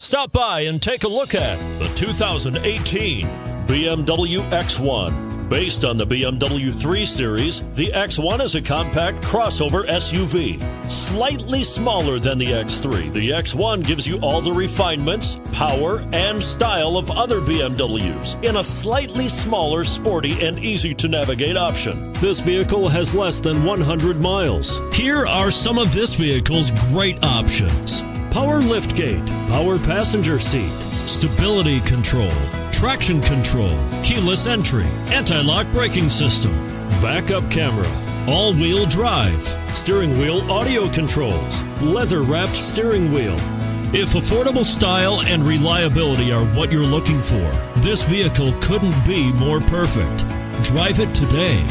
Stop by and take a look at the 2018 BMW X1. Based on the BMW 3 Series, the X1 is a compact crossover SUV. Slightly smaller than the X3, the X1 gives you all the refinements, power, and style of other BMWs in a slightly smaller, sporty, and easy-to-navigate option. This vehicle has less than 100 miles. Here are some of this vehicle's great options: power liftgate, power passenger seat, stability control, traction control, keyless entry, anti-lock braking system, backup camera, all-wheel drive, steering wheel audio controls, leather-wrapped steering wheel. If affordable style and reliability are what you're looking for, this vehicle couldn't be more perfect. Drive it today.